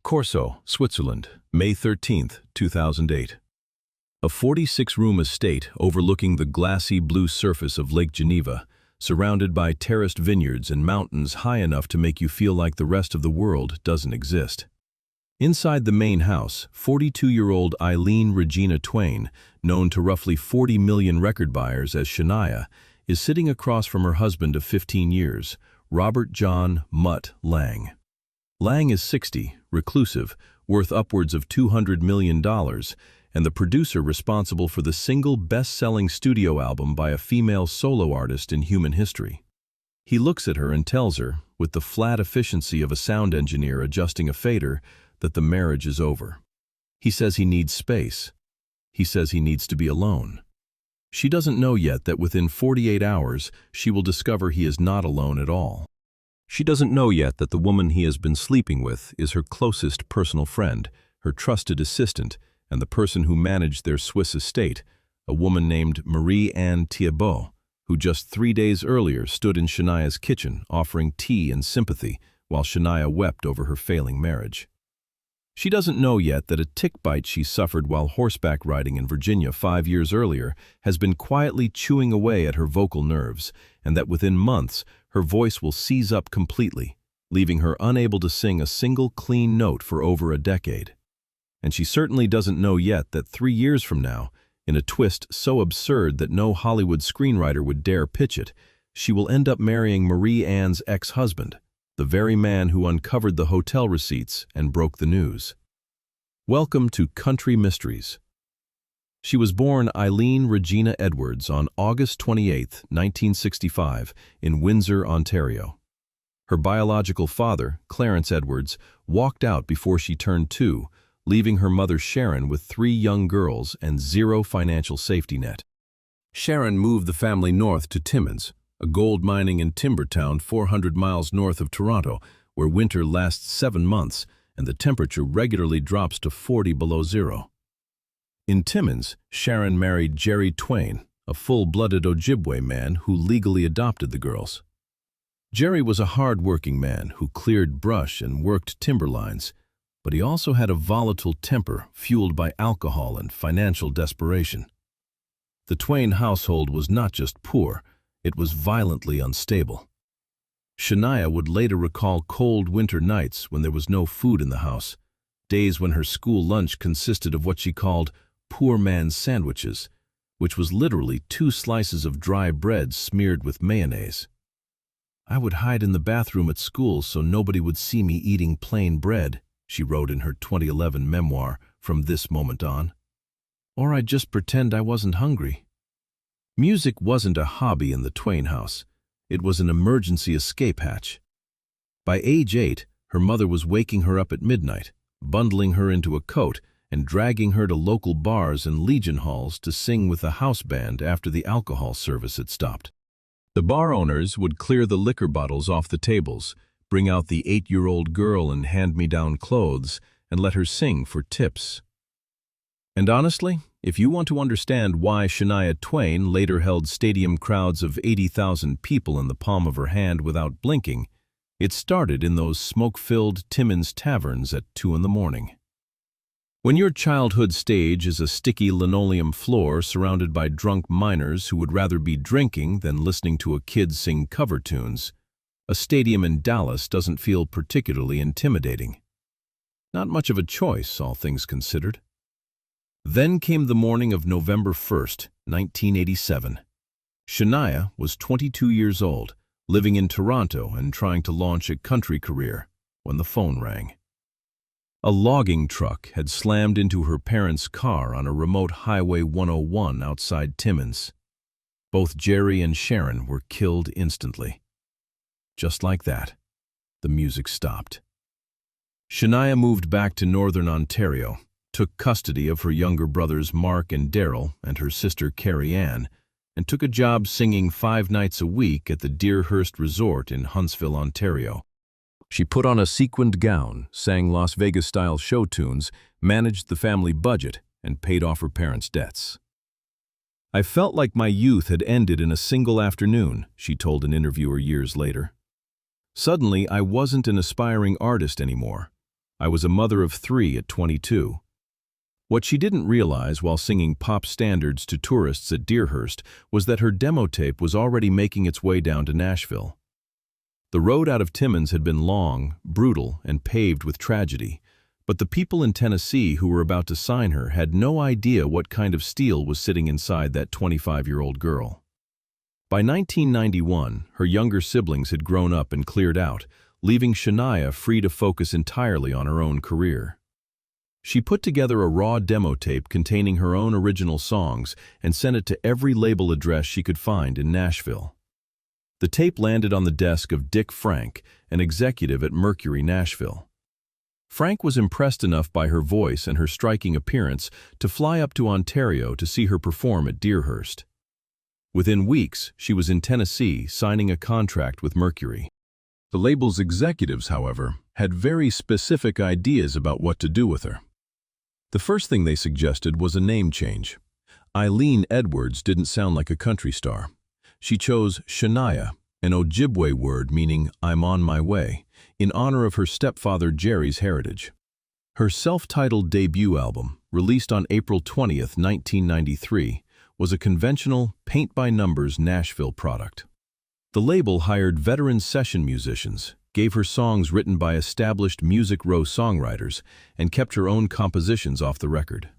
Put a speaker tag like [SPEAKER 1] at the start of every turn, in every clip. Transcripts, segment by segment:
[SPEAKER 1] Corso, Switzerland, May 13, 2008. A 46-room estate overlooking the glassy blue surface of Lake Geneva, surrounded by terraced vineyards and mountains high enough to make you feel like the rest of the world doesn't exist. Inside the main house, 42-year-old Eileen Regina Twain, known to roughly 40 million record buyers as Shania, is sitting across from her husband of 15 years, Robert John Mutt Lange. Lange is 60, reclusive, worth upwards of $200 million, and the producer responsible for the single best-selling studio album by a female solo artist in human history. He looks at her and tells her, with the flat efficiency of a sound engineer adjusting a fader, that the marriage is over. He says he needs space. He says he needs to be alone. She doesn't know yet that within 48 hours she will discover he is not alone at all. She doesn't know yet that the woman he has been sleeping with is her closest personal friend, her trusted assistant, and the person who managed their Swiss estate, a woman named Marie-Anne Thiebaud, who just 3 days earlier stood in Shania's kitchen offering tea and sympathy while Shania wept over her failing marriage. She doesn't know yet that a tick bite she suffered while horseback riding in Virginia 5 years earlier has been quietly chewing away at her vocal nerves, and that within months her voice will seize up completely, leaving her unable to sing a single clean note for over a decade. And she certainly doesn't know yet that 3 years from now, in a twist so absurd that no Hollywood screenwriter would dare pitch it, she will end up marrying Marie-Anne's ex-husband, the very man who uncovered the hotel receipts and broke the news. Welcome to Country Mysteries. She was born Eileen Regina Edwards on August 28, 1965, in Windsor, Ontario. Her biological father, Clarence Edwards, walked out before she turned 2, leaving her mother Sharon with 3 young girls and 0 financial safety net. Sharon moved the family north to Timmins, a gold mining and timber town 400 miles north of Toronto, where winter lasts 7 months and the temperature regularly drops to 40 below zero. In Timmins, Sharon married Jerry Twain, a full-blooded Ojibwe man who legally adopted the girls. Jerry was a hard-working man who cleared brush and worked timber lines, but he also had a volatile temper fueled by alcohol and financial desperation. The Twain household was not just poor, it was violently unstable. Shania would later recall cold winter nights when there was no food in the house, days when her school lunch consisted of what she called poor man's sandwiches, which was literally 2 slices of dry bread smeared with mayonnaise. "I would hide in the bathroom at school so nobody would see me eating plain bread," she wrote in her 2011 memoir, From This Moment On. "Or I'd just pretend I wasn't hungry." Music wasn't a hobby in the Twain house. It was an emergency escape hatch. By age 8, her mother was waking her up at midnight, bundling her into a coat, and dragging her to local bars and Legion halls to sing with the house band after the alcohol service had stopped. The bar owners would clear the liquor bottles off the tables, bring out the 8-year-old girl in hand-me-down clothes, and let her sing for tips. And honestly, if you want to understand why Shania Twain later held stadium crowds of 80,000 people in the palm of her hand without blinking, it started in those smoke-filled Timmins taverns at 2 in the morning. When your childhood stage is a sticky linoleum floor surrounded by drunk minors who would rather be drinking than listening to a kid sing cover tunes, a stadium in Dallas doesn't feel particularly intimidating. Not much of a choice, all things considered. Then came the morning of November 1st, 1987. Shania was 22 years old, living in Toronto and trying to launch a country career, when the phone rang. A logging truck had slammed into her parents' car on a remote Highway 101 outside Timmins. Both Jerry and Sharon were killed instantly. Just like that, the music stopped. Shania moved back to Northern Ontario, took custody of her younger brothers Mark and Daryl and her sister Carrie Ann, and took a job singing 5 nights a week at the Deerhurst Resort in Huntsville, Ontario. She put on a sequined gown, sang Las Vegas-style show tunes, managed the family budget, and paid off her parents' debts. "I felt like my youth had ended in a single afternoon," she told an interviewer years later. "Suddenly, I wasn't an aspiring artist anymore. I was a mother of 3 at 22. What she didn't realize while singing pop standards to tourists at Deerhurst was that her demo tape was already making its way down to Nashville. The road out of Timmins had been long, brutal, and paved with tragedy, but the people in Tennessee who were about to sign her had no idea what kind of steel was sitting inside that 25-year-old girl. By 1991, her younger siblings had grown up and cleared out, leaving Shania free to focus entirely on her own career. She put together a raw demo tape containing her own original songs and sent it to every label address she could find in Nashville. The tape landed on the desk of Dick Frank, an executive at Mercury Nashville. Frank was impressed enough by her voice and her striking appearance to fly up to Ontario to see her perform at Deerhurst. Within weeks, she was in Tennessee signing a contract with Mercury. The label's executives, however, had very specific ideas about what to do with her. The first thing they suggested was a name change. Eileen Edwards didn't sound like a country star. She chose Shania, an Ojibwe word meaning "I'm on my way," in honor of her stepfather Jerry's heritage. Her self-titled debut album, released on April 20, 1993, was a conventional, paint-by-numbers Nashville product. The label hired veteran session musicians, gave her songs written by established Music Row songwriters, and kept her own compositions off the record.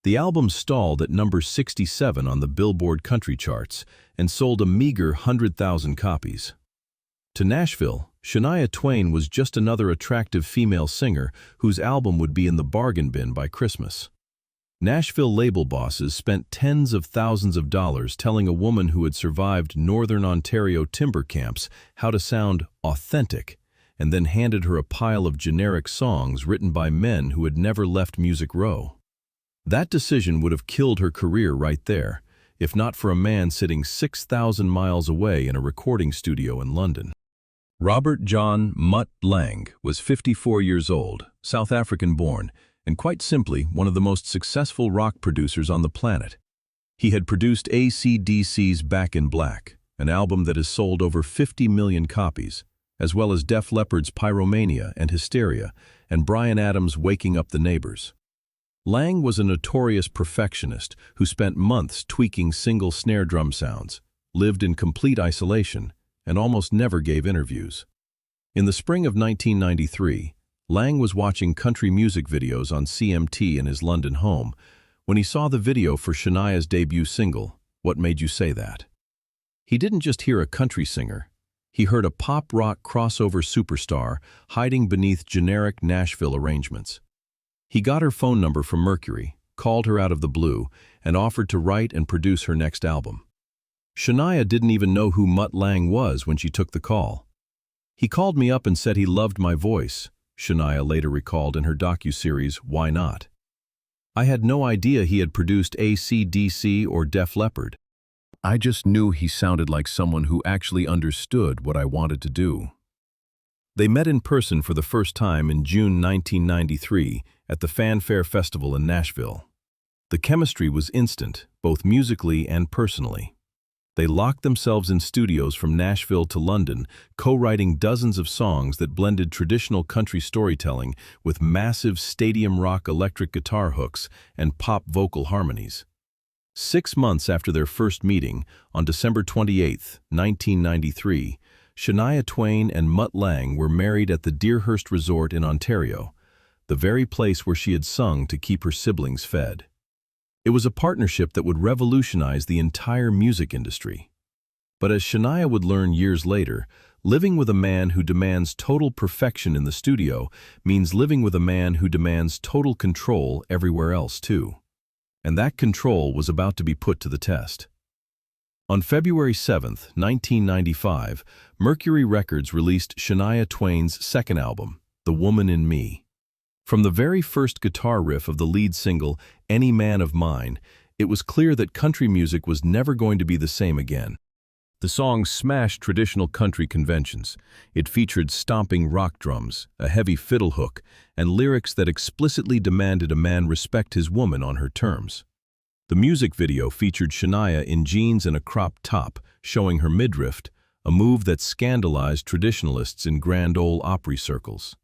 [SPEAKER 1] The album stalled at number 67 on the Billboard country charts and sold a meager 100,000 copies. To Nashville, Shania Twain was just another attractive female singer whose album would be in the bargain bin by Christmas. Nashville label bosses spent tens of thousands of dollars telling a woman who had survived Northern Ontario timber camps how to sound authentic, and then handed her a pile of generic songs written by men who had never left Music Row. That decision would have killed her career right there, if not for a man sitting 6,000 miles away in a recording studio in London. Robert John Mutt Lange was 54 years old, South African-born, and quite simply one of the most successful rock producers on the planet. He had produced AC/DC's Back in Black, an album that has sold over 50 million copies, as well as Def Leppard's Pyromania and Hysteria, and Bryan Adams' Waking Up the Neighbors. Lange was a notorious perfectionist who spent months tweaking single snare drum sounds, lived in complete isolation, and almost never gave interviews. In the spring of 1993, Lange was watching country music videos on CMT in his London home when he saw the video for Shania's debut single, What Made You Say That? He didn't just hear a country singer. He heard a pop-rock crossover superstar hiding beneath generic Nashville arrangements. He got her phone number from Mercury, called her out of the blue, and offered to write and produce her next album. Shania didn't even know who Mutt Lange was when she took the call. "He called me up and said he loved my voice," Shania later recalled in her docuseries Why Not? "I had no idea he had produced AC/DC or Def Leppard. I just knew he sounded like someone who actually understood what I wanted to do." They met in person for the first time in June 1993 at the Fanfare Festival in Nashville. The chemistry was instant, both musically and personally. They locked themselves in studios from Nashville to London, co-writing dozens of songs that blended traditional country storytelling with massive stadium rock electric guitar hooks and pop vocal harmonies. 6 months after their first meeting, on December 28, 1993, Shania Twain and Mutt Lange were married at the Deerhurst Resort in Ontario, the very place where she had sung to keep her siblings fed. It was a partnership that would revolutionize the entire music industry. But as Shania would learn years later, living with a man who demands total perfection in the studio means living with a man who demands total control everywhere else too. And that control was about to be put to the test. On February 7, 1995, Mercury Records released Shania Twain's second album, The Woman in Me. From the very first guitar riff of the lead single, Any Man of Mine, it was clear that country music was never going to be the same again. The song smashed traditional country conventions. It featured stomping rock drums, a heavy fiddle hook, and lyrics that explicitly demanded a man respect his woman on her terms. The music video featured Shania in jeans and a cropped top, showing her midriff, a move that scandalized traditionalists in Grand Ole Opry circles.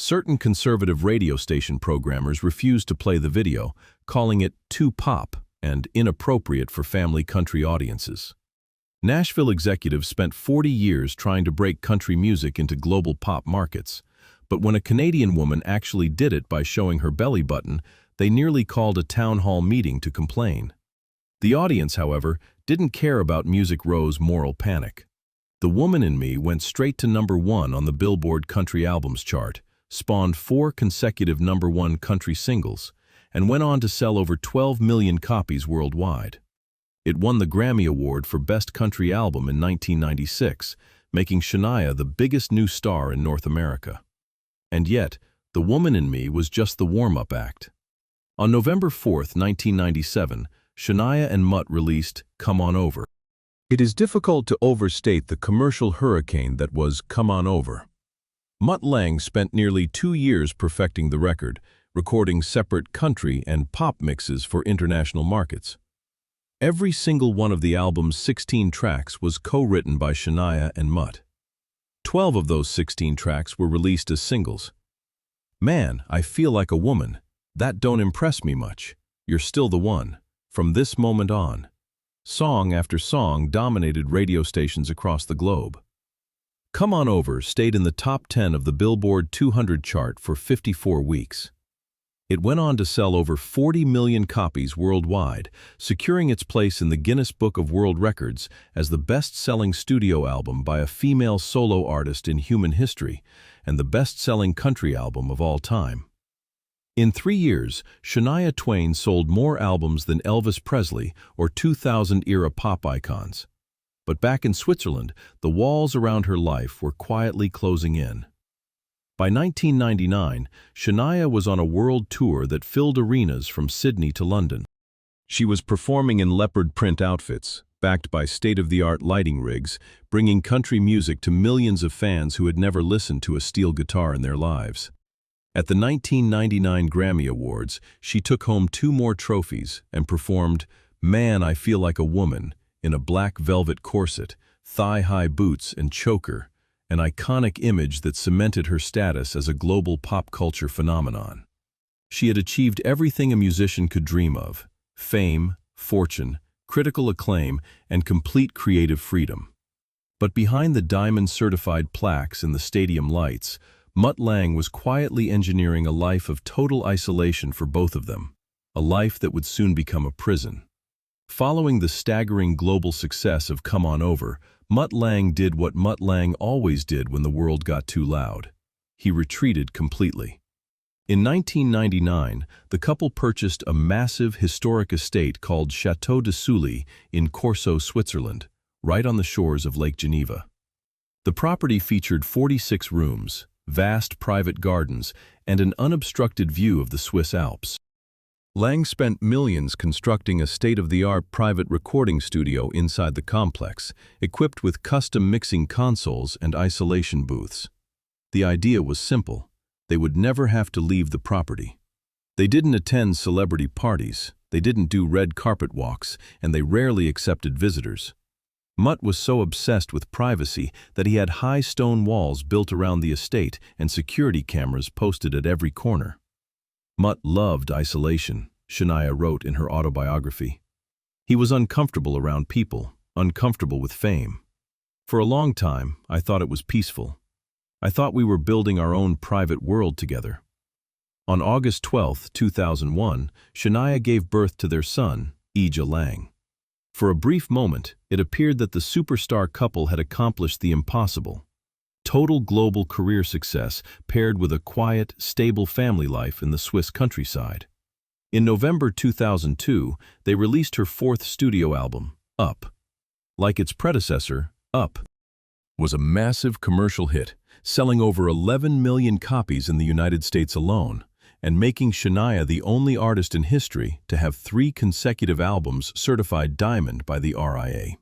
[SPEAKER 1] Certain conservative radio station programmers refused to play the video, calling it too pop and inappropriate for family country audiences. Nashville executives spent 40 years trying to break country music into global pop markets, but when a Canadian woman actually did it by showing her belly button, they nearly called a town hall meeting to complain. The audience, however, didn't care about Music Row's moral panic. The Woman in Me went straight to #1 on the Billboard Country Albums chart, spawned 4 consecutive #1 country singles, and went on to sell over 12 million copies worldwide. It won the Grammy Award for Best Country Album in 1996, making Shania the biggest new star in North America. And yet, The Woman in Me was just the warm-up act. On November 4, 1997, Shania and Mutt released Come On Over. It is difficult to overstate the commercial hurricane that was Come On Over. Mutt Lange spent nearly 2 years perfecting the record, recording separate country and pop mixes for international markets. Every single one of the album's 16 tracks was co-written by Shania and Mutt. 12 of those 16 tracks were released as singles. Man, I Feel Like a Woman, That Don't Impress Me Much, You're Still the One, From This Moment On. Song after song dominated radio stations across the globe. Come On Over stayed in the top 10 of the Billboard 200 chart for 54 weeks. It went on to sell over 40 million copies worldwide, securing its place in the Guinness Book of World Records as the best-selling studio album by a female solo artist in human history and the best-selling country album of all time. In 3 years, Shania Twain sold more albums than Elvis Presley or 2000-era pop icons. But back in Switzerland, the walls around her life were quietly closing in. By 1999, Shania was on a world tour that filled arenas from Sydney to London. She was performing in leopard print outfits, backed by state-of-the-art lighting rigs, bringing country music to millions of fans who had never listened to a steel guitar in their lives. At the 1999 Grammy Awards, she took home 2 more trophies and performed Man, I Feel Like a Woman in a black velvet corset, thigh-high boots and choker, an iconic image that cemented her status as a global pop culture phenomenon. She had achieved everything a musician could dream of: fame, fortune, critical acclaim, and complete creative freedom. But behind the diamond-certified plaques and the stadium lights, Mutt Lange was quietly engineering a life of total isolation for both of them, a life that would soon become a prison. Following the staggering global success of Come On Over, Mutt Lange did what Mutt Lange always did when the world got too loud. He retreated completely. In 1999, the couple purchased a massive historic estate called Château de Sully in Corso, Switzerland, right on the shores of Lake Geneva. The property featured 46 rooms, vast private gardens, and an unobstructed view of the Swiss Alps. Lange spent millions constructing a state-of-the-art private recording studio inside the complex, equipped with custom mixing consoles and isolation booths. The idea was simple. They would never have to leave the property. They didn't attend celebrity parties, they didn't do red carpet walks, and they rarely accepted visitors. Mutt was so obsessed with privacy that he had high stone walls built around the estate and security cameras posted at every corner. Mutt loved isolation, Shania wrote in her autobiography. He was uncomfortable around people, uncomfortable with fame. For a long time, I thought it was peaceful. I thought we were building our own private world together. On August 12, 2001, Shania gave birth to their son, Ija Lange. For a brief moment, it appeared that the superstar couple had accomplished the impossible. Total global career success paired with a quiet, stable family life in the Swiss countryside. In November 2002, they released her 4th studio album, Up. Like its predecessor, Up was a massive commercial hit, selling over 11 million copies in the United States alone, and making Shania the only artist in history to have 3 consecutive albums certified diamond by the RIA.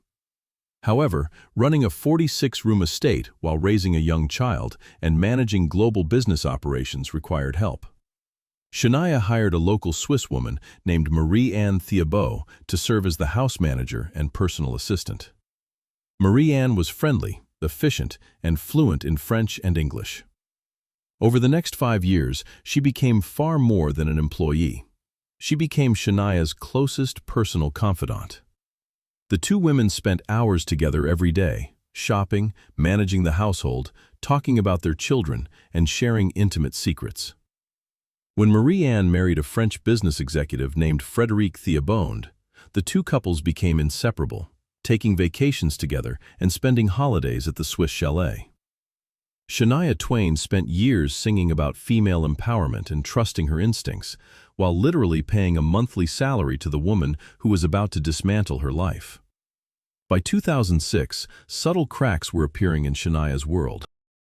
[SPEAKER 1] However, running a 46-room estate while raising a young child and managing global business operations required help. Shania hired a local Swiss woman named Marie-Anne Thibault to serve as the house manager and personal assistant. Marie-Anne was friendly, efficient, and fluent in French and English. Over the next 5 years, she became far more than an employee. She became Shania's closest personal confidant. The two women spent hours together every day, shopping, managing the household, talking about their children, and sharing intimate secrets. When Marie-Anne married a French business executive named Frédéric Thiaubonde, the two couples became inseparable, taking vacations together and spending holidays at the Swiss chalet. Shania Twain spent years singing about female empowerment and trusting her instincts, while literally paying a monthly salary to the woman who was about to dismantle her life. By 2006, subtle cracks were appearing in Shania's world.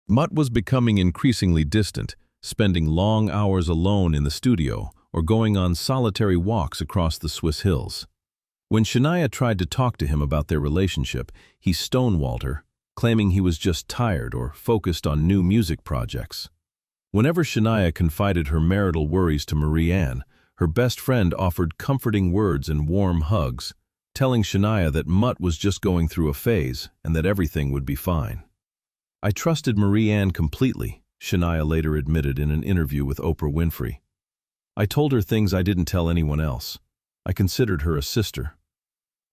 [SPEAKER 1] Mutt was becoming increasingly distant, spending long hours alone in the studio or going on solitary walks across the Swiss hills. When Shania tried to talk to him about their relationship, he stonewalled her, claiming he was just tired or focused on new music projects. Whenever Shania confided her marital worries to Marie-Anne, her best friend offered comforting words and warm hugs, telling Shania that Mutt was just going through a phase and that everything would be fine. "I trusted Marie-Anne completely," Shania later admitted in an interview with Oprah Winfrey. "I told her things I didn't tell anyone else. I considered her a sister."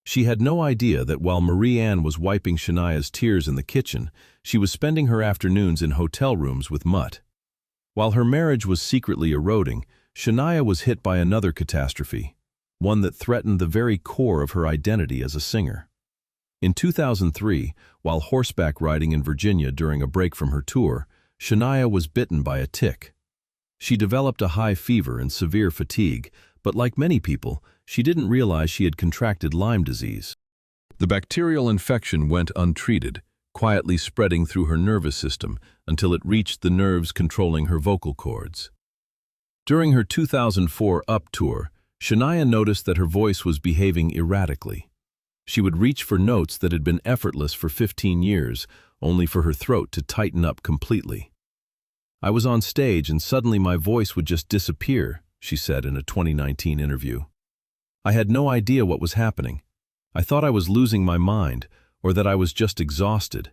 [SPEAKER 1] She had no idea that while Marie-Anne was wiping Shania's tears in the kitchen, she was spending her afternoons in hotel rooms with Mutt. While her marriage was secretly eroding, Shania was hit by another catastrophe, one that threatened the very core of her identity as a singer. In 2003, while horseback riding in Virginia during a break from her tour, Shania was bitten by a tick. She developed a high fever and severe fatigue, but like many people, she didn't realize she had contracted Lyme disease. The bacterial infection went untreated, quietly spreading through her nervous system until it reached the nerves controlling her vocal cords. During her 2004 Up tour, Shania noticed that her voice was behaving erratically. She would reach for notes that had been effortless for 15 years, only for her throat to tighten up completely. "I was on stage and suddenly my voice would just disappear," she said in a 2019 interview. "I had no idea what was happening. I thought I was losing my mind, or that I was just exhausted.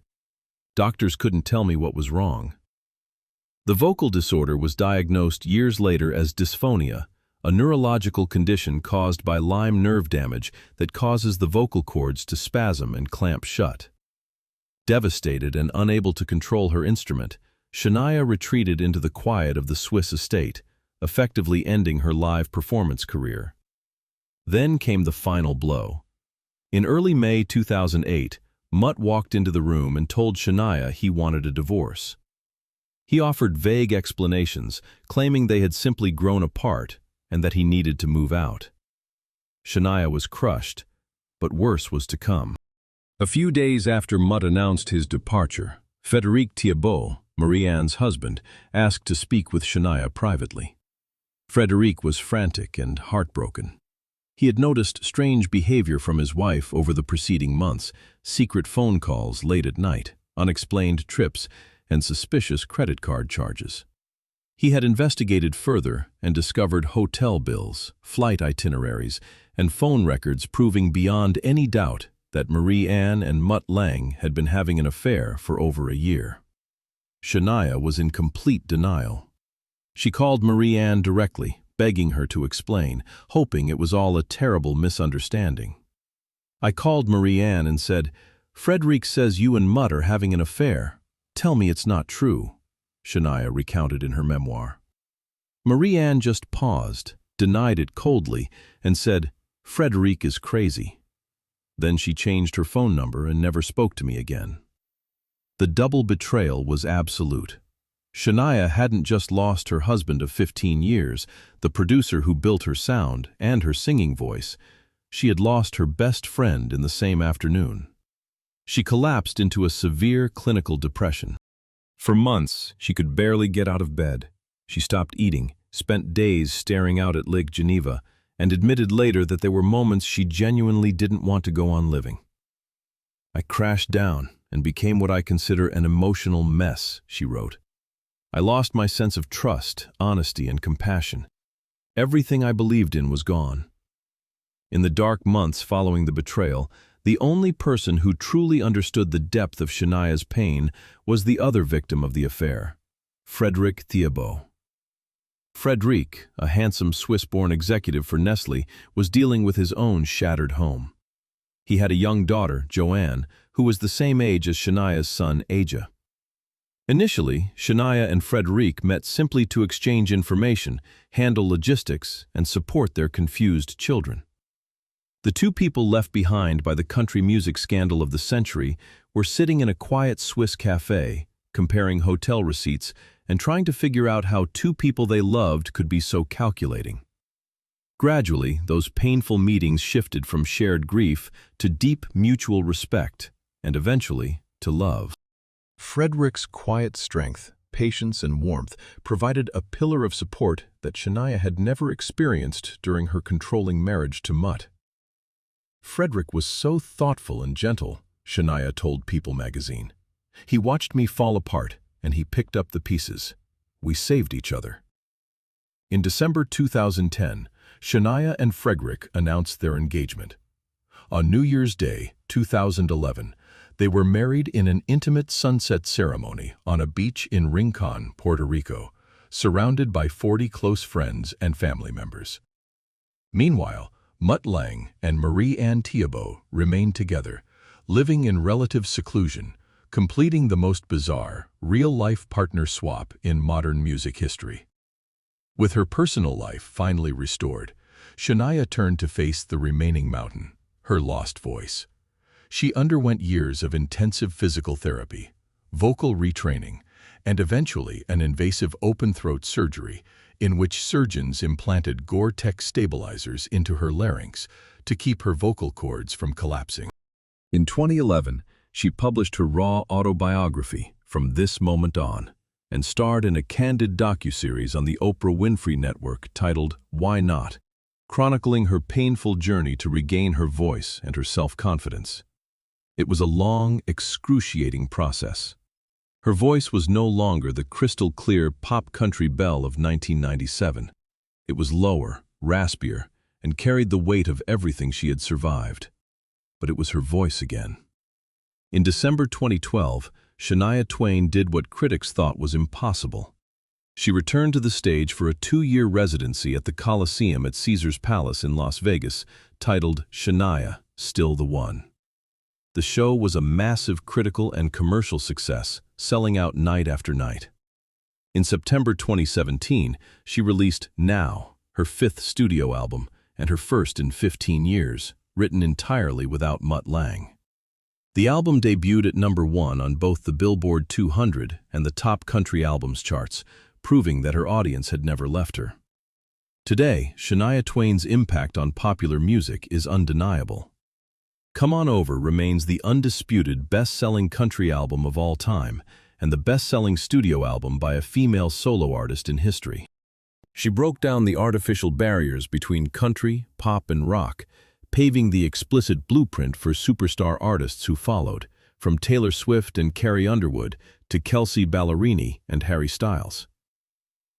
[SPEAKER 1] Doctors couldn't tell me what was wrong." The vocal disorder was diagnosed years later as dysphonia, a neurological condition caused by Lyme nerve damage that causes the vocal cords to spasm and clamp shut. Devastated and unable to control her instrument, Shania retreated into the quiet of the Swiss estate, effectively ending her live performance career. Then came the final blow. In early May 2008, Mutt walked into the room and told Shania he wanted a divorce. He offered vague explanations, claiming they had simply grown apart and that he needed to move out. Shania was crushed, but worse was to come. A few days after Mutt announced his departure, Frédéric Thiaubonde, Marie-Anne's husband, asked to speak with Shania privately. Frédéric was frantic and heartbroken. He had noticed strange behavior from his wife over the preceding months, secret phone calls late at night, unexplained trips, and suspicious credit card charges. He had investigated further and discovered hotel bills, flight itineraries, and phone records proving beyond any doubt that Marie-Anne and Mutt Lange had been having an affair for over a year. Shania was in complete denial. She called Marie-Anne directly, begging her to explain, hoping it was all a terrible misunderstanding. "I called Marie-Anne and said, 'Frédéric says you and Mutt are having an affair. Tell me it's not true,'" Shania recounted in her memoir. Marie-Anne just paused, denied it coldly, and said, "Frédéric is crazy." Then she changed her phone number and never spoke to me again. The double betrayal was absolute. Shania hadn't just lost her husband of 15 years, the producer who built her sound and her singing voice. She had lost her best friend in the same afternoon. She collapsed into a severe clinical depression. For months, she could barely get out of bed. She stopped eating, spent days staring out at Lake Geneva, and admitted later that there were moments she genuinely didn't want to go on living. "I crashed down and became what I consider an emotional mess," she wrote. "I lost my sense of trust, honesty, and compassion. Everything I believed in was gone." In the dark months following the betrayal, the only person who truly understood the depth of Shania's pain was the other victim of the affair, Frédéric Thiébaut. Frédéric, a handsome Swiss-born executive for Nestlé, was dealing with his own shattered home. He had a young daughter, Joanne, who was the same age as Shania's son, Aja. Initially, Shania and Frédéric met simply to exchange information, handle logistics, and support their confused children. The two people left behind by the country music scandal of the century were sitting in a quiet Swiss cafe, comparing hotel receipts and trying to figure out how two people they loved could be so calculating. Gradually, those painful meetings shifted from shared grief to deep mutual respect, and eventually to love. Frédéric's quiet strength, patience, and warmth provided a pillar of support that Shania had never experienced during her controlling marriage to Mutt. Frédéric was so thoughtful and gentle, Shania told People magazine. He watched me fall apart, and he picked up the pieces. We saved each other. In December 2010, Shania and Frédéric announced their engagement. On New Year's Day, 2011, they were married in an intimate sunset ceremony on a beach in Rincon, Puerto Rico, surrounded by 40 close friends and family members. Meanwhile, Mutt Lange and Marie-Anne Thiébaut remained together, living in relative seclusion, completing the most bizarre, real-life partner swap in modern music history. With her personal life finally restored, Shania turned to face the remaining mountain, her lost voice. She underwent years of intensive physical therapy, vocal retraining, and eventually an invasive open-throat surgery in which surgeons implanted Gore-Tex stabilizers into her larynx to keep her vocal cords from collapsing. In 2011, she published her raw autobiography, From This Moment On, and starred in a candid docuseries on the Oprah Winfrey Network titled Why Not?, chronicling her painful journey to regain her voice and her self-confidence. It was a long, excruciating process. Her voice was no longer the crystal-clear pop-country belle of 1997. It was lower, raspier, and carried the weight of everything she had survived. But it was her voice again. In December 2012, Shania Twain did what critics thought was impossible. She returned to the stage for a 2-year residency at the Coliseum at Caesar's Palace in Las Vegas, titled Shania, Still the One. The show was a massive critical and commercial success, selling out night after night. In September 2017, she released Now, her 5th studio album, and her first in 15 years, written entirely without Mutt Lange. The album debuted at #1 on both the Billboard 200 and the Top Country Albums charts, proving that her audience had never left her. Today, Shania Twain's impact on popular music is undeniable. Come On Over remains the undisputed best-selling country album of all time and the best-selling studio album by a female solo artist in history. She broke down the artificial barriers between country, pop, and rock, paving the explicit blueprint for superstar artists who followed, from Taylor Swift and Carrie Underwood to Kelsea Ballerini and Harry Styles.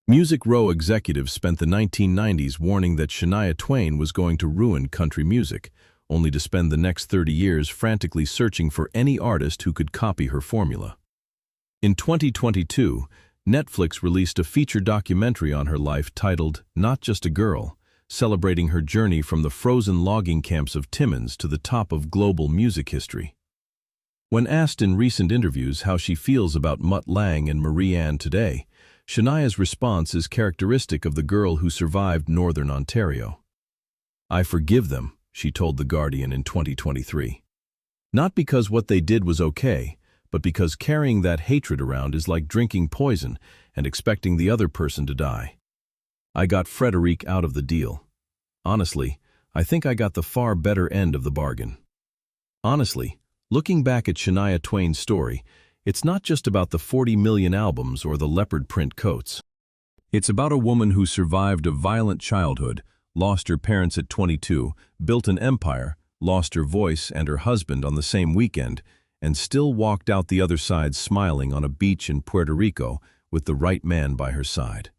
[SPEAKER 1] Music Row executives spent the 1990s warning that Shania Twain was going to ruin country music, only to spend the next 30 years frantically searching for any artist who could copy her formula. In 2022, Netflix released a feature documentary on her life titled Not Just a Girl, celebrating her journey from the frozen logging camps of Timmins to the top of global music history. When asked in recent interviews how she feels about Mutt Lange and Marie-Anne today, Shania's response is characteristic of the girl who survived Northern Ontario. "I forgive them," she told The Guardian in 2023. "Not because what they did was okay, but because carrying that hatred around is like drinking poison and expecting the other person to die. I got Frédéric out of the deal. Honestly, I think I got the far better end of the bargain." Honestly, looking back at Shania Twain's story, it's not just about the 40 million albums or the leopard print coats. It's about a woman who survived a violent childhood, lost her parents at 22, built an empire, lost her voice and her husband on the same weekend, and still walked out the other side smiling on a beach in Puerto Rico with the right man by her side.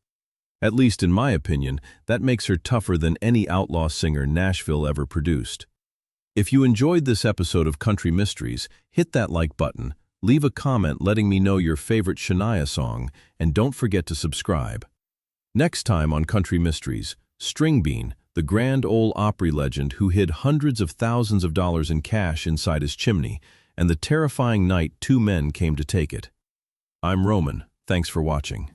[SPEAKER 1] At least in my opinion, that makes her tougher than any outlaw singer Nashville ever produced. If you enjoyed this episode of Country Mysteries, hit that like button, Leave a comment letting me know your favorite Shania song, and don't forget to subscribe. Next time on Country Mysteries, Stringbean, the Grand Ole Opry legend who hid hundreds of thousands of dollars in cash inside his chimney, and the terrifying night two men came to take it. I'm Roman. Thanks for watching.